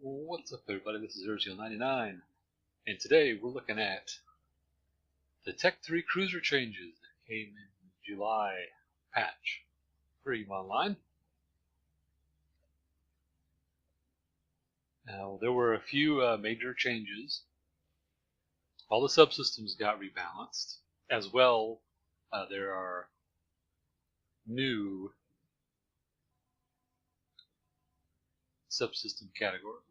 What's up everybody, this is Urzio99, and today we're looking at the Tech 3 cruiser changes that came in the July patch for EVE Online. Now there were a few major changes. All the subsystems got rebalanced. As well, there are new subsystem categories.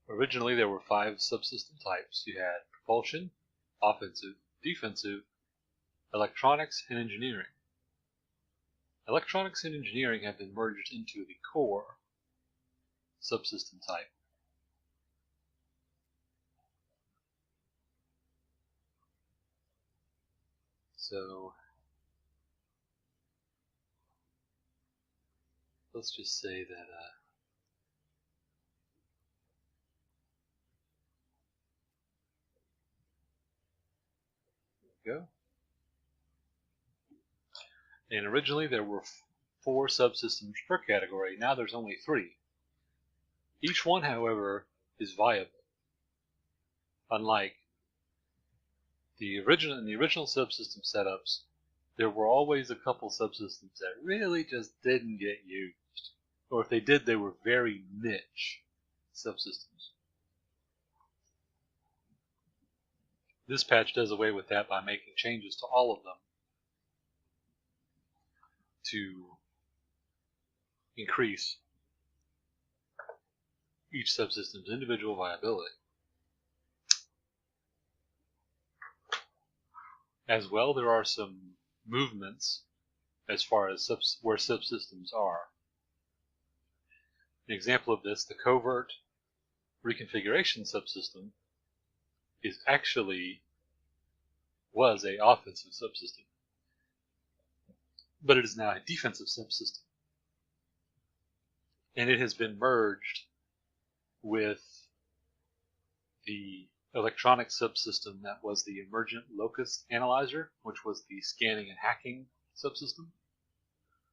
Originally there were 5 subsystem types. You had propulsion, offensive, defensive, electronics, and engineering. Electronics and engineering have been merged into the core subsystem type. So let's just say that go. And originally there were 4 subsystems per category. Now there's only 3. Each one, however, is viable. Unlike in the original subsystem setups, there were always a couple subsystems that really just didn't get used. Or if they did, they were very niche subsystems. This patch does away with that by making changes to all of them to increase each subsystem's individual viability. As well, there are some movements as far as where subsystems are. An example of this, the covert reconfiguration subsystem was an offensive subsystem, but it is now a defensive subsystem, and it has been merged with the electronic subsystem that was the emergent locus analyzer, which was the scanning and hacking subsystem.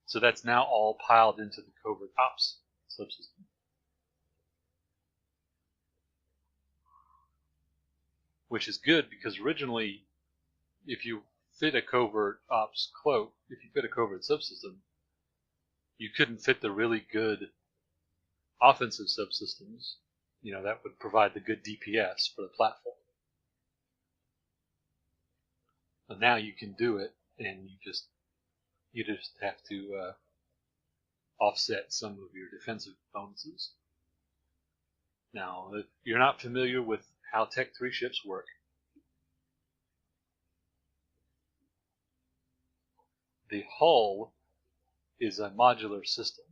So that's now all piled into the covert ops subsystem. Which is good, because originally, if you fit a covert ops cloak, if you fit a covert subsystem, you couldn't fit the really good offensive subsystems, that would provide the good DPS for the platform. But now you can do it, and you just have to offset some of your defensive bonuses. Now, if you're not familiar with how Tech 3 ships work, the hull is a modular system.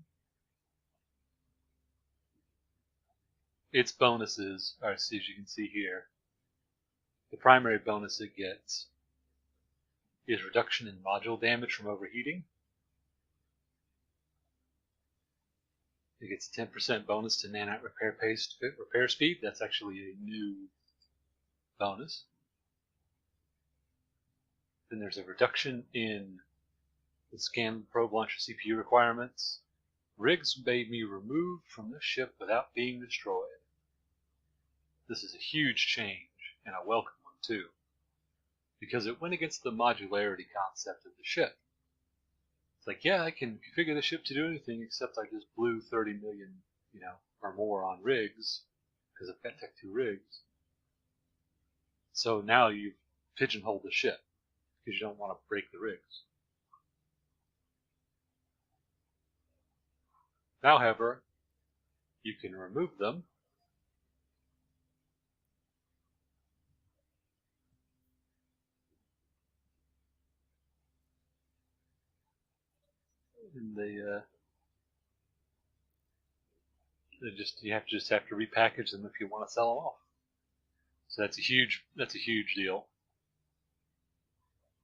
Its bonuses are, as you can see here, the primary bonus it gets is reduction in module damage from overheating. It gets a 10% bonus to nanite repair speed. That's actually a new bonus. Then there's a reduction in the scan probe launcher CPU requirements. Rigs may be removed from the ship without being destroyed. This is a huge change, and a welcome one too, because it went against the modularity concept of the ship. It's like, yeah, I can configure the ship to do anything except I just blew 30 million, or more on rigs, because I've got Tech 2 rigs. So now you've pigeonholed the ship, because you don't want to break the rigs. Now, however, you can remove them and you just have to repackage them if you want to sell them off. So that's a huge deal.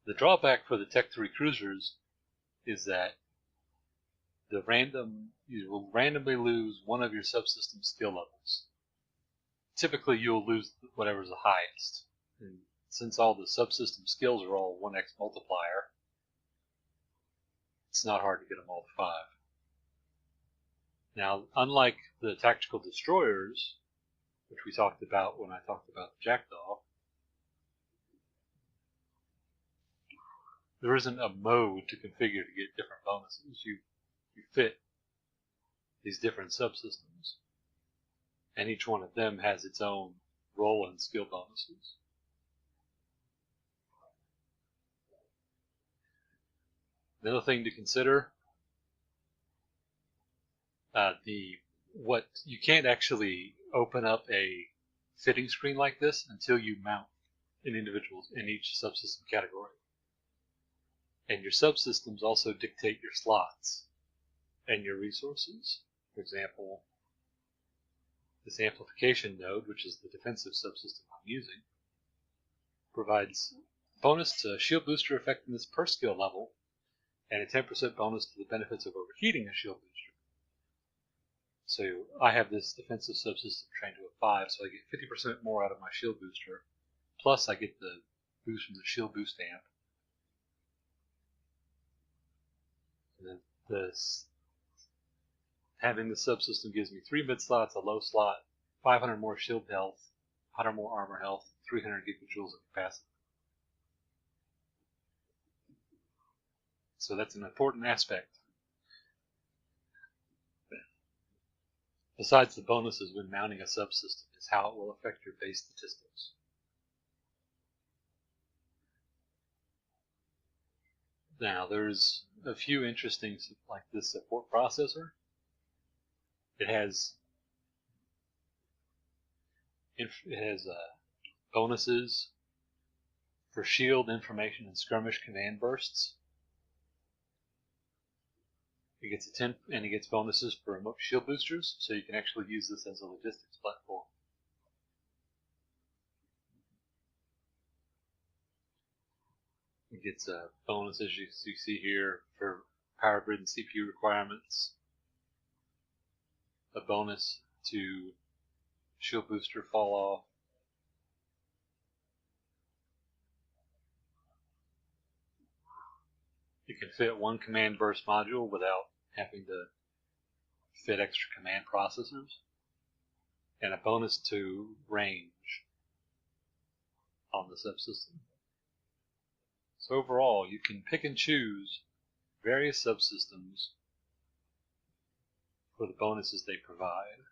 The drawback for the Tech 3 cruisers is that you will randomly lose one of your subsystem skill levels. Typically, you'll lose whatever's the highest. And since all the subsystem skills are all 1x multiplier, it's not hard to get them all to 5. Now, unlike the tactical destroyers, which we talked about when I talked about the Jackdaw, there isn't a mode to configure to get different bonuses. You fit these different subsystems, and each one of them has its own role and skill bonuses. Another thing to consider, what you can't actually open up a fitting screen like this until you mount an individual in each subsystem category. And your subsystems also dictate your slots and your resources. For example, this amplification node, which is the defensive subsystem I'm using, provides bonus to shield booster effectiveness per skill level and a 10% bonus to the benefits of overheating a shield booster. So I have this defensive subsystem trained to a 5, so I get 50% more out of my shield booster, plus I get the boost from the shield boost amp. And then having the subsystem gives me 3 mid slots, a low slot, 500 more shield health, 100 more armor health, 300 gigajoules of capacity. So that's an important aspect. Besides the bonuses when mounting a subsystem is how it will affect your base statistics. Now there's a few interesting, like this support processor. It has bonuses for shield, information, and skirmish command bursts. It gets a 10, and it gets bonuses for remote shield boosters, so you can actually use this as a logistics platform. It gets bonuses you see here for power grid and CPU requirements. A bonus to shield booster fall off. You can fit one command burst module without having to fit extra command processors. And a bonus to range on the subsystem. So overall, you can pick and choose various subsystems for the bonuses they provide.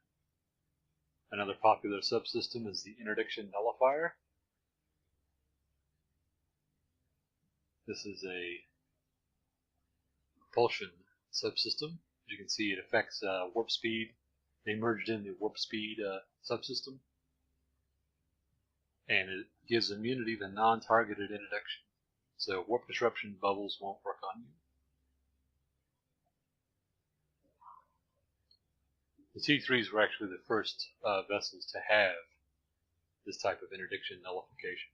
Another popular subsystem is the Interdiction Nullifier. This is a propulsion subsystem. As you can see, it affects warp speed. They merged in the warp speed subsystem. And it gives immunity to non-targeted interdiction. So warp disruption bubbles won't work on you. The T3s were actually the first vessels to have this type of interdiction nullification.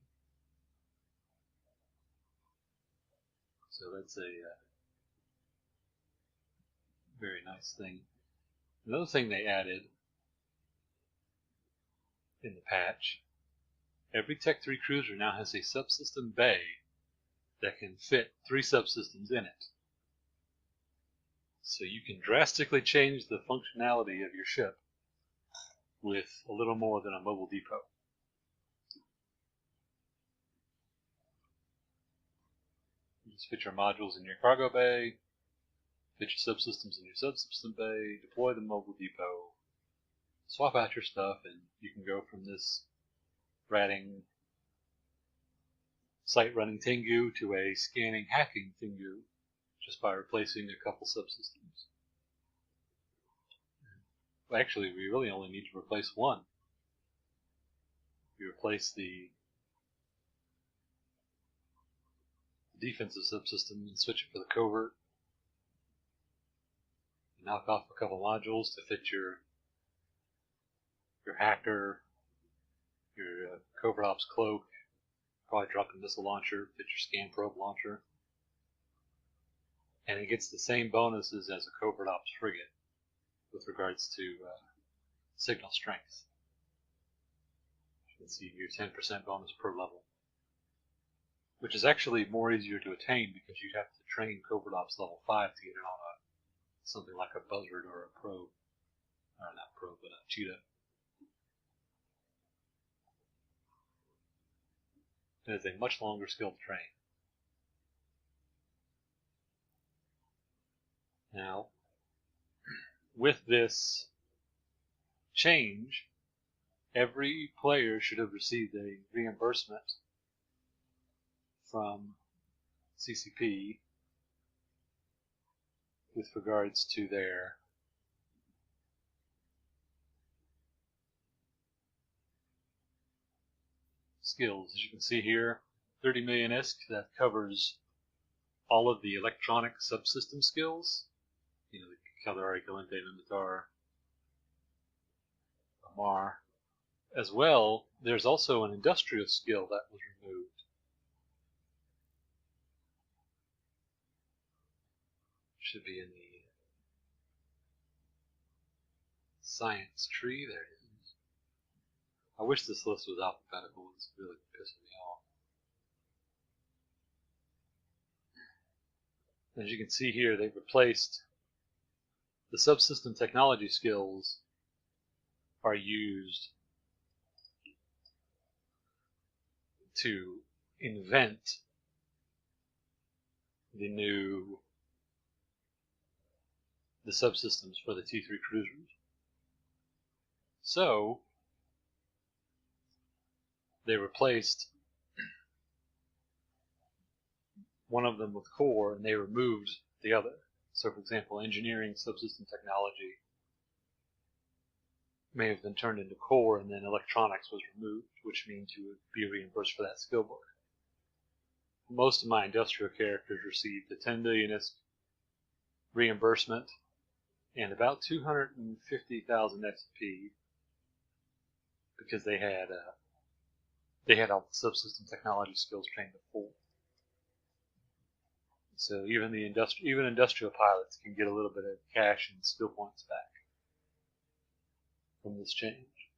So that's a very nice thing. Another thing they added in the patch, every Tech 3 cruiser now has a Subsystem Bay that can fit 3 subsystems in it. So you can drastically change the functionality of your ship with a little more than a mobile depot. You just fit your modules in your cargo bay, fit your subsystems in your subsystem bay, deploy the mobile depot, swap out your stuff, and you can go from this ratting site running Tengu to a scanning hacking Tengu just by replacing a couple subsystems. Well, actually, we really only need to replace one. You replace the defensive subsystem and switch it for the covert. You knock off a couple modules to fit your hacker, your covert ops cloak, probably drop a missile launcher, fit your scan probe launcher. And it gets the same bonuses as a covert ops frigate with regards to signal strength. You can see your 10% bonus per level, which is actually more easier to attain because you'd have to train covert ops level 5 to get it on something like a buzzard or a probe. Cheetah. It is a much longer skill to train. Now, with this change, every player should have received a reimbursement from CCP with regards to their skills. As you can see here, 30 million ISK, that covers all of the electronic subsystem skills. You know, the Caldari, Calente, Mimitar, Amar. As well, there's also an industrial skill that was removed. Should be in the science tree. There it is. I wish this list was alphabetical. It's really pissing me off. As you can see here, they've replaced the subsystem technology skills are used to invent the subsystems for the T3 cruisers. So they replaced one of them with core and they removed the other. So for example, engineering subsystem technology may have been turned into core and then electronics was removed, which means you would be reimbursed for that skill book. Most of my industrial characters received the 10 million ISK reimbursement and about 250,000 XP because they had all the subsystem technology skills trained before. So even industrial pilots can get a little bit of cash and skill points back from this change.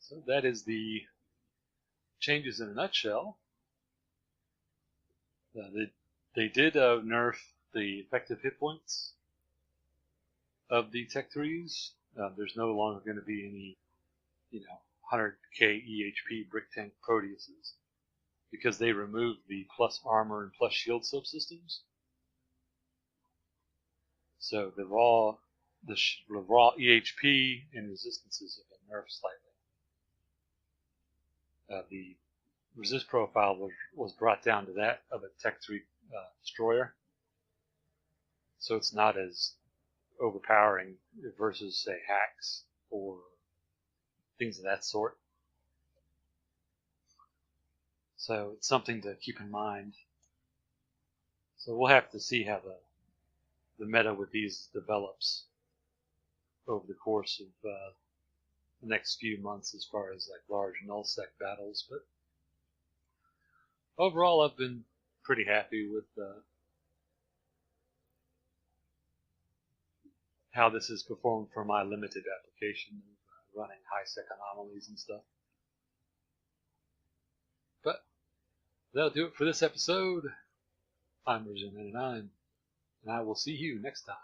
So that is the changes in a nutshell. They did nerf the effective hit points of the Tech 3s. There's no longer going to be any, 100k EHP brick tank Proteuses because they removed the plus armor and plus shield subsystems. So the raw EHP and resistances have been nerfed slightly. The resist profile was brought down to that of a Tech 3 destroyer, so it's not as overpowering versus, say, hacks or things of that sort. So it's something to keep in mind. So we'll have to see how the meta with these develops over the course of the next few months as far as like large nullsec battles, but overall I've been pretty happy with how this has performed for my limited application of running high-sec anomalies and stuff. But that'll do it for this episode. I'm Version 99, and I will see you next time.